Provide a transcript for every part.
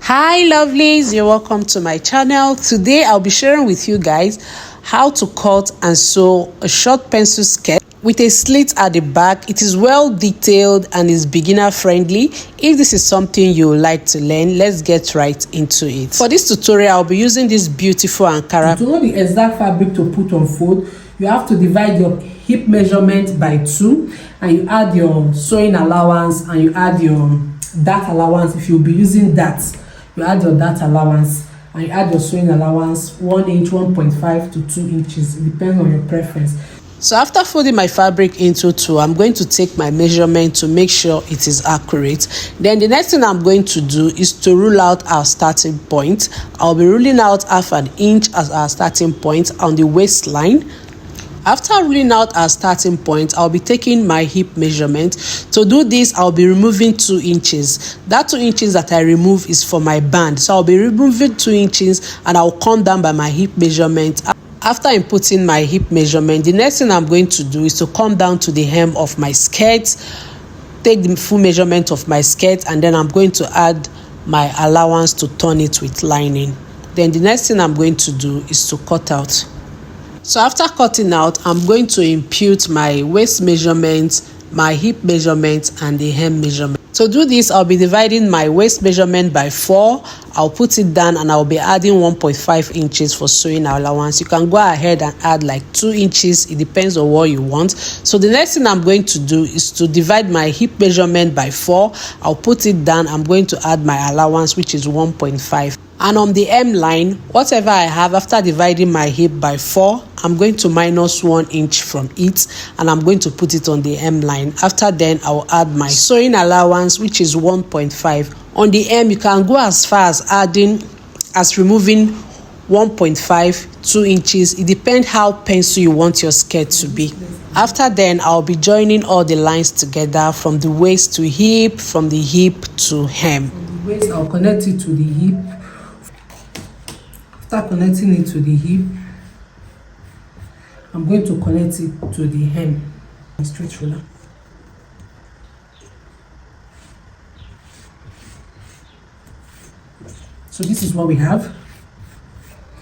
Hi lovelies, you're welcome to my channel. Today I'll be sharing with you guys how to cut and sew a short pencil skirt with a slit at the back. It is well detailed and is beginner friendly. If this is something you would like to learn, let's get right into it. For this tutorial, I'll be using this beautiful Ankara. To know the exact fabric to put on fold, you have to divide your hip measurement by 2 and you add your sewing allowance and you add your dart allowance. If you'll be using that, you add your dart allowance and you add your sewing allowance 1 inch, 1.5 to 2 inches. It depends on your preference. So after folding my fabric into 2, I'm going to take my measurement to make sure it is accurate. Then the next thing I'm going to do is to rule out our starting point. I'll be ruling out half an inch as our starting point on the waistline. After ruling out our starting point, I'll be taking my hip measurement. To do this, I'll be removing 2 inches. That 2 inches that I remove is for my band. So I'll be removing 2 inches and I'll come down by my hip measurement. After inputting my hip measurement, the next thing I'm going to do is to come down to the hem of my skirt, take the full measurement of my skirt, and then I'm going to add my allowance to turn it with lining. Then the next thing I'm going to do is to cut out. So after cutting out, I'm going to impute my waist measurement, my hip measurement, and the hem measurement. To do this, I'll be dividing my waist measurement by 4. I'll put it down and I'll be adding 1.5 inches for sewing allowance. You can go ahead and add like 2 inches. It depends on what you want. So the next thing I'm going to do is to divide my hip measurement by 4. I'll put it down. I'm going to add my allowance, which is 1.5. And on the hem line, whatever I have after dividing my hip by 4, I'm going to minus 1 inch from it and I'm going to put it on the hem line. After then, I'll add my sewing allowance, which is 1.5. On the hem, you can go as far as removing 1.5, 2 inches. It depends how pencil you want your skirt to be. After then, I'll be joining all the lines together from the waist to hip, from the hip to hem. From the waist, I'll connect it to the hip. After connecting it to the hip, I'm going to connect it to the hem. Straight ruler. So this is what we have.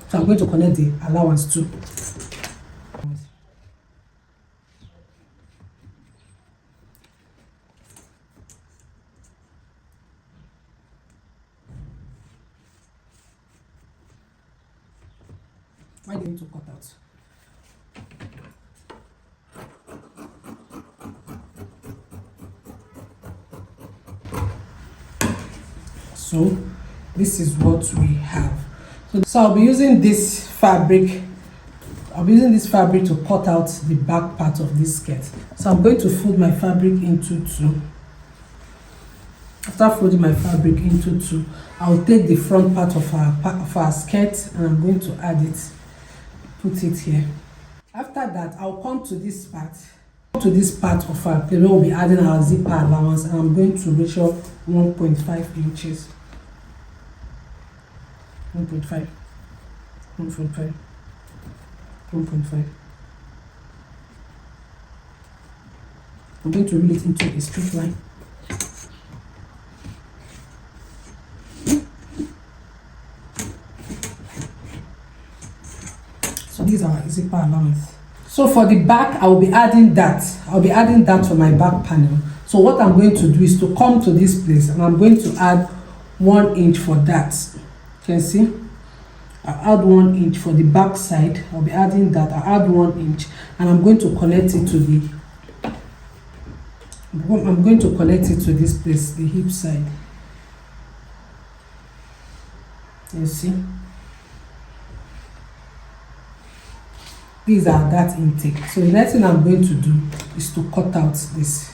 So I'm going to connect the allowance too. Why do you need to cut out? So this is what we have. So I'll be using this fabric. I'll be using this fabric to cut out the back part of this skirt. So I'm going to fold my fabric into 2. After folding my fabric into 2, I'll take the front part of our skirt and I'm going to add it. Put it here. After that, I'll come to this part. Of our plate where we'll be adding our zipper allowance, and I'm going to measure 1.5 inches. 1.5. 1.5. 1.5. I'm going to reel it into a straight line. So these are our zipper allowance. So for the back, I will be adding that. I'll be adding that for my back panel. So what I'm going to do is to come to this place and I'm going to add 1 inch for that. You can see? I'll add 1 inch for the back side. I'll be adding that. I'll add 1 inch and I'm going to connect it to the this place, the hip side. You see? These are that intake. So the next thing I'm going to do is to cut out this.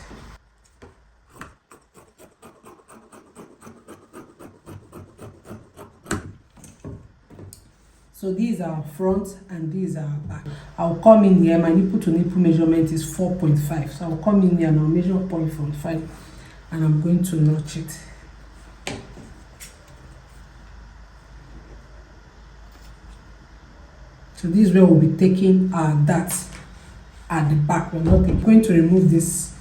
So these are front and these are back. I'll come in here. My nipple to nipple measurement is 4.5. So I'll come in here and I'll measure 0.45 and I'm going to notch it. So this is where we'll be taking our darts at the back. We're not going to remove this.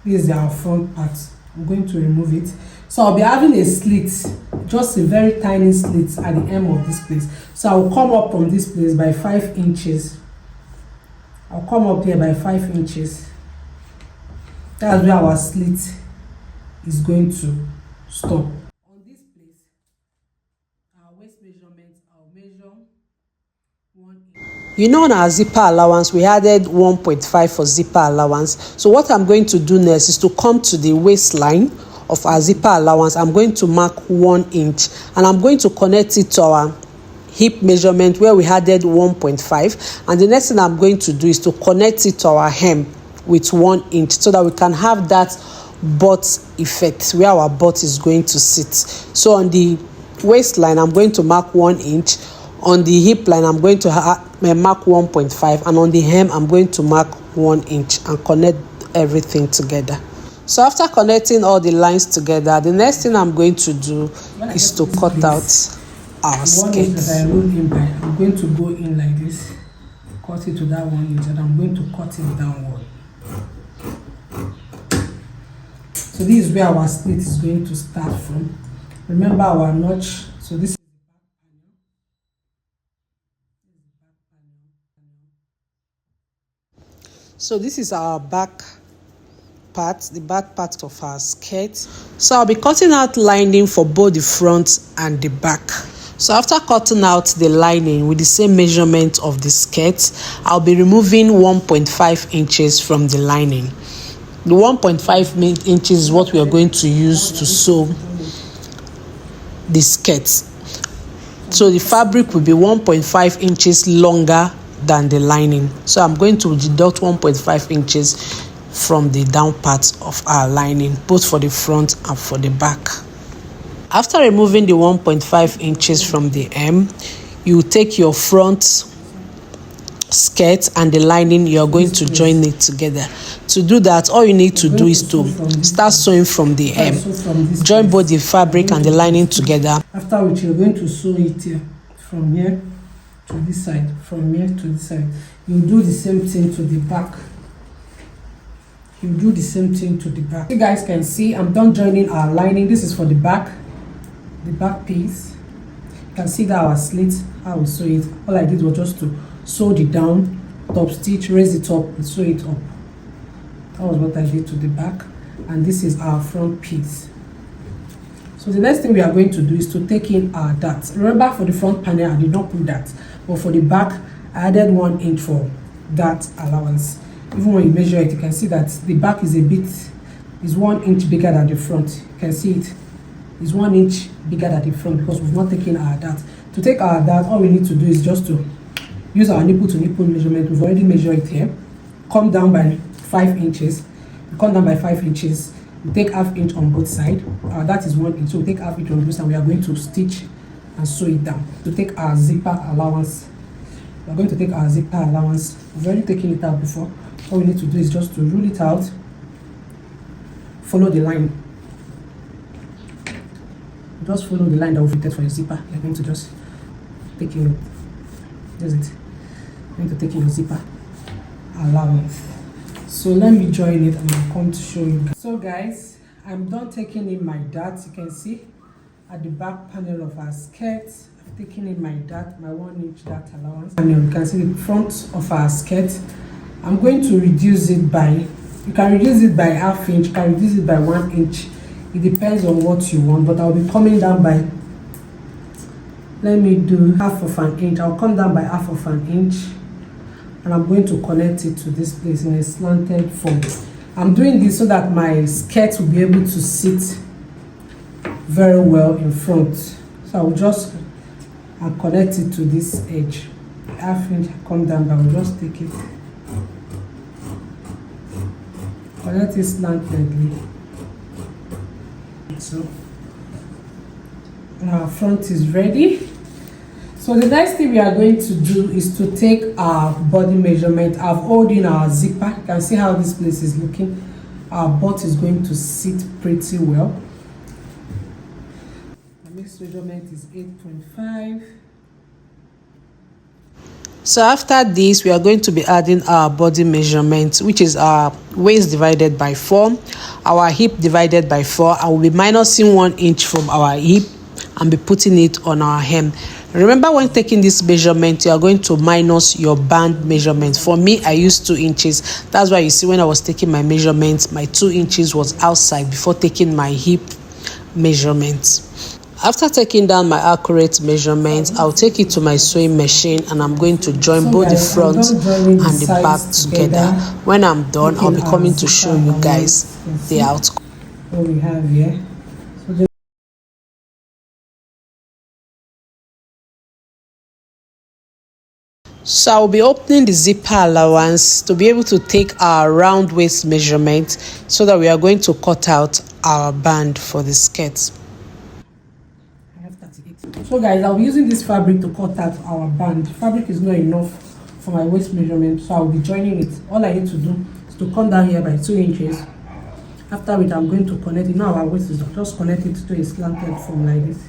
This is our front part. I'm going to remove it. So I'll be having a slit, just a very tiny slit at the end of this place. So I'll come up from this place by 5 inches. I'll come up here by 5 inches. That's where our slit is going to stop. On this place, our waist measurement, I'll measure 1 inch. You know, on our zipper allowance, we added 1.5 for zipper allowance. So what I'm going to do next is to come to the waistline of our zipper allowance. I'm going to mark 1 inch and I'm going to connect it to our hip measurement where we added 1.5. And the next thing I'm going to do is to connect it to our hem with 1 inch so that we can have that butt effect where our butt is going to sit. So on the waistline, I'm going to mark 1 inch. On the hip line, I'm going to mark 1.5, and on the hem, I'm going to mark 1 inch and connect everything together. So after connecting all the lines together, the next thing I'm going to do is to cut out our skirt. That I rolled in by, I'm going to go in like this, cut it to that 1 inch, and I'm going to cut it downward. So this is where our slit is going to start from. Remember our notch. So this is So this is our back part, the back part of our skirt. So I'll be cutting out lining for both the front and the back. So after cutting out the lining with the same measurement of the skirt, I'll be removing 1.5 inches from the lining. The 1.5 inches is what we are going to use to sew the skirt. So the fabric will be 1.5 inches longer than the lining. So I'm going to deduct 1.5 inches from the down part of our lining, both for the front and for the back. After removing the 1.5 inches from the hem, you take your front skirt and the lining, you are going to join it together. To do that, all you need to do is to start sewing from the hem. Join both the fabric and the lining together. After which you're going to sew it here, from here to this side, from here to this side. You do the same thing to the back. You do the same thing to the back. You guys can see I'm done joining our lining. This is for the back piece. You can see that our slit, how we sew it. All I did was just to sew the down, top stitch, raise it up and sew it up. That was what I did to the back. And this is our front piece. So the next thing we are going to do is to take in our dart. Remember, for the front panel I did not put that, but for the back I added 1 inch for dart allowance. Even when you measure it, you can see that the back is 1 inch bigger than the front. You can see it is 1 inch bigger than the front because we've not taken our dart. To take our dart, all we need to do is just to use our nipple to nipple measurement. We've already measured it here. Come down by 5 inches. You come down by 5 inches. You take half inch on both sides. That is 1 inch. So we take half inch on both sides. We are going to stitch and sew it down. To take our zipper allowance, we are going to take our zipper allowance. We've already taken it out before. All we need to do is just to rule it out. Follow the line. Just follow the line that we fitted for your zipper. You're going to just take your, that's it. You're going to take your zipper allowance. So let me join it and I'll come to show you guys. So guys, I'm done taking in my dart. You can see at the back panel of our skirt, I've taken in my dart, my 1 inch dart allowance. And you can see the front of our skirt. I'm going to reduce it by, you can reduce it by half inch, you can reduce it by 1 inch. It depends on what you want, but I'll be coming down by, let me do half of an inch. I'll come down by half of an inch and I'm going to connect it to this place in a slanted form. I'm doing this so that my skirt will be able to sit very well in front. So I will just connect it to this edge. Half inch, come down, but I will just take it. Connect it slantedly. So our front is ready. So the next thing we are going to do is to take our body measurement. I've holding our zipper. You can see how this place is looking. Our butt is going to sit pretty well. My next measurement is 8.5. So after this, we are going to be adding our body measurement, which is our waist divided by 4, our hip divided by 4. I will be minusing 1 inch from our hip and be putting it on our hem. Remember, when taking this measurement, you are going to minus your band measurement. For me, I used 2 inches. That's why you see when I was taking my measurements, my 2 inches was outside before taking my hip measurements. After taking down my accurate measurements, I'll take it to my sewing machine and I'm going to join both the front and the back together. When I'm done, I'll be coming to show you guys the outcome. What we have here. So I'll be opening the zipper allowance to be able to take our round waist measurement so that we are going to cut out our band for the skirt. So guys, I'll be using this fabric to cut out our band. Fabric is not enough for my waist measurement, so I'll be joining it. All I need to do is to come down here by 2 inches. After which I'm going to connect it. Now our waist is just connect it to a slanted form like this.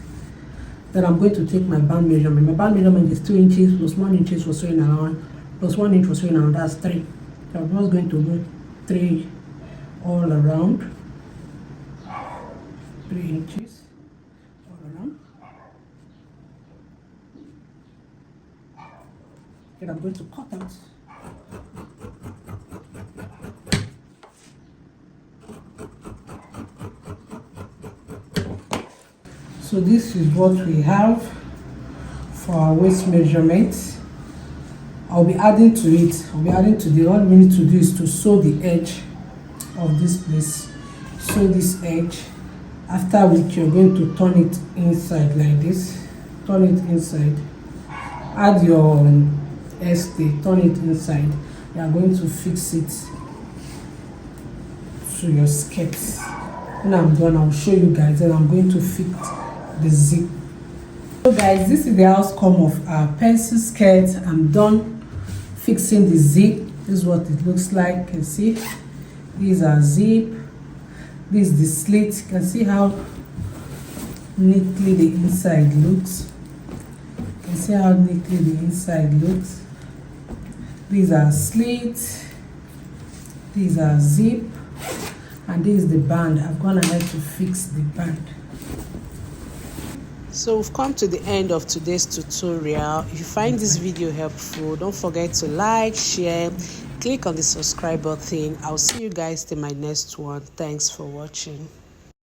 Then I'm going to take my band measurement. My band measurement is 2 inches plus 1 inch for sewing around, plus 1 inch for sewing around. That's 3. So I'm just going to go 3 all around. 3 inches all around. And I'm going to cut out. So this is what we have for our waist measurement. I'll be adding to it. All we need to do is to sew the edge of this place. Sew this edge. After which you're going to turn it inside like this. Turn it inside. Add your stay. Turn it inside. You are going to fix it to your skirt. When I'm done, I'll show you guys, and I'm going to fit the zip. So guys, this is the outcome of our pencil skirt. I'm done fixing the zip. This is what it looks like. You can see these are zip. This is the slit. You can see how neatly the inside looks. You can see how neatly the inside looks. These are slits. These are zip. And this is the band. I've gone ahead to fix the band. So we've come to the end of today's tutorial. If you find this video helpful, don't forget to like, share, click on the subscribe button. I'll see you guys in my next one. Thanks for watching.